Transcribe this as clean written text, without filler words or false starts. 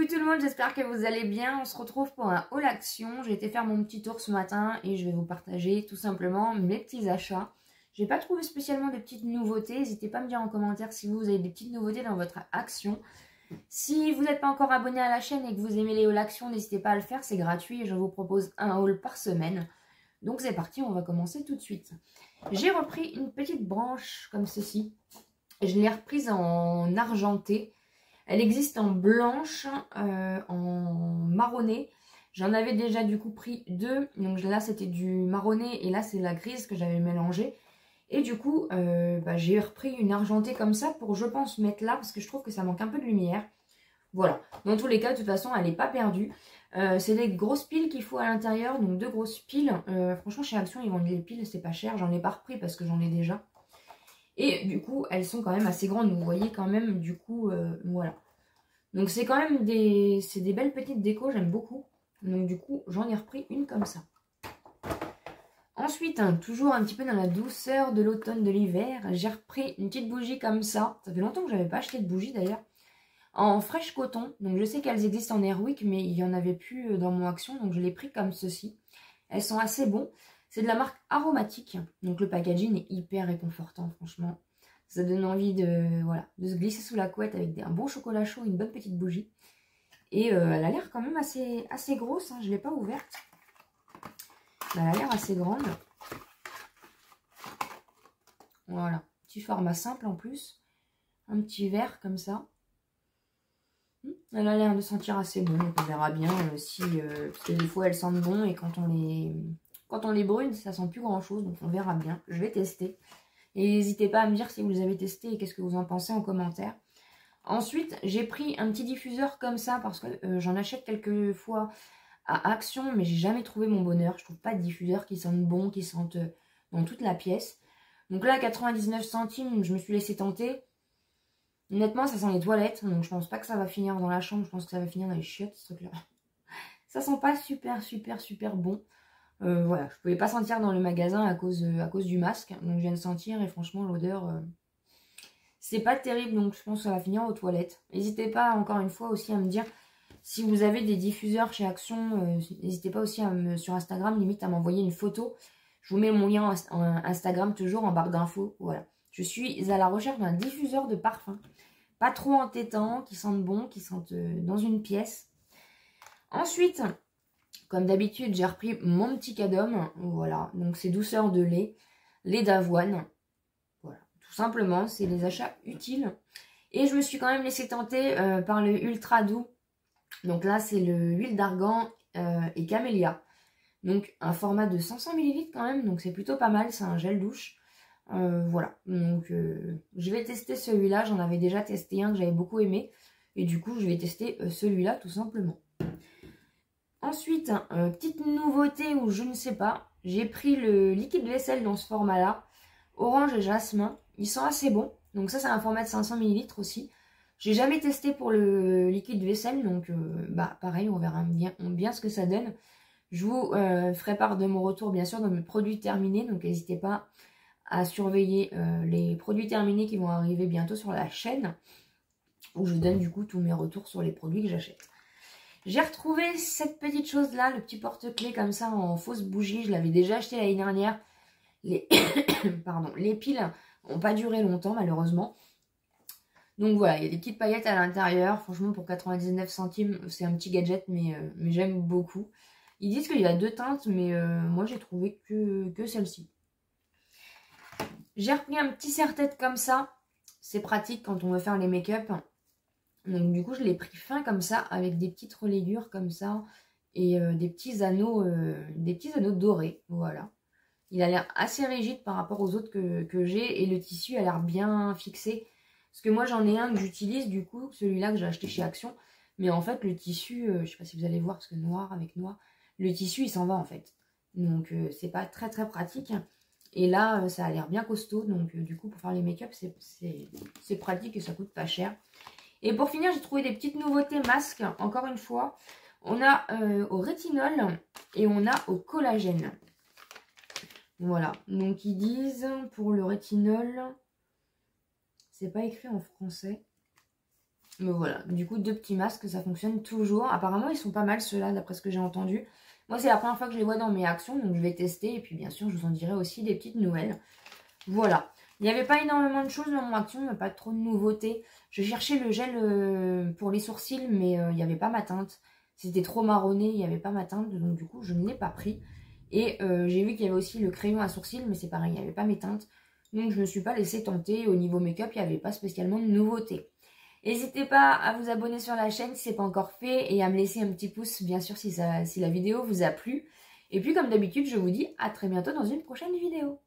Coucou tout le monde, j'espère que vous allez bien. On se retrouve pour un haul action. J'ai été faire mon petit tour ce matin et je vais vous partager tout simplement mes petits achats. J'ai pas trouvé spécialement de petites nouveautés. N'hésitez pas à me dire en commentaire si vous avez des petites nouveautés dans votre action. Si vous n'êtes pas encore abonné à la chaîne et que vous aimez les hauls action, n'hésitez pas à le faire, c'est gratuit et je vous propose un haul par semaine. Donc c'est parti, on va commencer tout de suite. J'ai repris une petite branche comme ceci. Je l'ai reprise en argenté. Elle existe en blanche, en marronné. J'en avais déjà du coup pris deux. Donc là c'était du marronné et là c'est la grise que j'avais mélangée. Et du coup j'ai repris une argentée comme ça pour je pense mettre là parce que je trouve que ça manque un peu de lumière. Voilà. Dans tous les cas de toute façon elle n'est pas perdue. C'est des grosses piles qu'il faut à l'intérieur. Donc deux grosses piles. Franchement chez Action ils vendent les piles, c'est pas cher. J'en ai pas repris parce que j'en ai déjà. Et du coup, elles sont quand même assez grandes. Vous voyez quand même, du coup, voilà. Donc c'est quand même des belles petites décos, j'aime beaucoup. Donc du coup, j'en ai repris une comme ça. Ensuite, toujours un petit peu dans la douceur de l'automne, de l'hiver, j'ai repris une petite bougie comme ça. Ça fait longtemps que je n'avais pas acheté de bougie d'ailleurs. En fraîche coton. Donc je sais qu'elles existent en Airwick, mais il n'y en avait plus dans mon action. Donc je l'ai pris comme ceci. Elles sont assez bonnes. C'est de la marque Aromatique. Donc le packaging est hyper réconfortant, franchement. Ça donne envie de, voilà, de se glisser sous la couette avec un bon chocolat chaud, une bonne petite bougie. Et elle a l'air quand même assez grosse. Hein. Je ne l'ai pas ouverte. Elle a l'air assez grande. Voilà. Petit format simple en plus. Un petit verre comme ça. Elle a l'air de sentir assez bon. Donc on verra bien si parce que des fois elles sentent bon et quand on les brûle, ça sent plus grand chose. Donc on verra bien. Je vais tester. Et n'hésitez pas à me dire si vous les avez testés et qu'est-ce que vous en pensez en commentaire. Ensuite, j'ai pris un petit diffuseur comme ça parce que j'en achète quelques fois à Action, mais j'ai jamais trouvé mon bonheur. Je trouve pas de diffuseur qui sentent bon, qui sentent dans toute la pièce. Donc là, 99 centimes, je me suis laissé tenter. Honnêtement, ça sent les toilettes, donc je pense pas que ça va finir dans la chambre. Je pense que ça va finir dans les chiottes, ce truc-là. Ça sent pas super bon. Voilà, je pouvais pas sentir dans le magasin à cause du masque. Donc je viens de sentir et franchement l'odeur, c'est pas terrible. Donc je pense que ça va finir aux toilettes. N'hésitez pas encore une fois aussi à me dire si vous avez des diffuseurs chez Action. N'hésitez pas aussi sur Instagram limite à m'envoyer une photo. Je vous mets mon lien Instagram toujours en barre d'infos. Voilà, je suis à la recherche d'un diffuseur de parfum. Pas trop entêtant, qui sentent bon, qui sentent dans une pièce. Ensuite... Comme d'habitude, j'ai repris mon petit cadom. Voilà, donc c'est douceur de lait d'avoine. Voilà, tout simplement, c'est les achats utiles. Et je me suis quand même laissé tenter par le ultra doux. Donc là, c'est le huile d'argan et camélia. Donc un format de 500 ml quand même, donc c'est plutôt pas mal. C'est un gel douche. Voilà, donc je vais tester celui-là. J'en avais déjà testé un que j'avais beaucoup aimé. Et du coup, je vais tester celui-là tout simplement. Ensuite, petite nouveauté ou je ne sais pas, j'ai pris le liquide vaisselle dans ce format-là, orange et jasmin. Ils sont assez bons, donc ça c'est un format de 500 ml aussi. J'ai jamais testé pour le liquide vaisselle, donc pareil, on verra bien ce que ça donne. Je vous ferai part de mon retour bien sûr dans mes produits terminés, donc n'hésitez pas à surveiller les produits terminés qui vont arriver bientôt sur la chaîne, où je donne du coup tous mes retours sur les produits que j'achète. J'ai retrouvé cette petite chose là, le petit porte-clés comme ça en fausse bougie. Je l'avais déjà acheté l'année dernière. Pardon, les piles n'ont pas duré longtemps malheureusement. Donc voilà, il y a des petites paillettes à l'intérieur. Franchement pour 99 centimes, c'est un petit gadget mais j'aime beaucoup. Ils disent qu'il y a deux teintes mais moi j'ai trouvé que celle-ci. J'ai repris un petit serre-tête comme ça. C'est pratique quand on veut faire les make-up. Donc du coup je l'ai pris fin comme ça avec des petites relayures comme ça et des petits anneaux dorés. Voilà. Il a l'air assez rigide par rapport aux autres que j'ai et le tissu a l'air bien fixé. Parce que moi j'en ai un que j'utilise du coup, celui-là que j'ai acheté chez Action. Mais en fait le tissu, je sais pas si vous allez voir parce que noir avec noir, le tissu il s'en va en fait. Donc c'est pas très pratique. Et là ça a l'air bien costaud donc du coup pour faire les make-up c'est pratique et ça coûte pas cher. Et pour finir, j'ai trouvé des petites nouveautés masques. Encore une fois, on a au rétinol et on a au collagène. Voilà. Donc, ils disent pour le rétinol, c'est pas écrit en français. Mais voilà, du coup 2 petits masques, ça fonctionne toujours. Apparemment ils sont pas mal ceux-là d'après ce que j'ai entendu. Moi c'est la première fois que je les vois dans mes actions, donc je vais tester. Et puis bien sûr je vous en dirai aussi des petites nouvelles. Voilà, il n'y avait pas énormément de choses dans mon action, mais pas trop de nouveautés. Je cherchais le gel pour les sourcils, mais il n'y avait pas ma teinte. C'était trop marronné, il n'y avait pas ma teinte, donc du coup je ne l'ai pas pris. Et j'ai vu qu'il y avait aussi le crayon à sourcils, mais c'est pareil, il n'y avait pas mes teintes. Donc je ne me suis pas laissée tenter. Au niveau make-up, il n'y avait pas spécialement de nouveautés. N'hésitez pas à vous abonner sur la chaîne si ce n'est pas encore fait et à me laisser un petit pouce, bien sûr, si la vidéo vous a plu. Et puis, comme d'habitude, je vous dis à très bientôt dans une prochaine vidéo.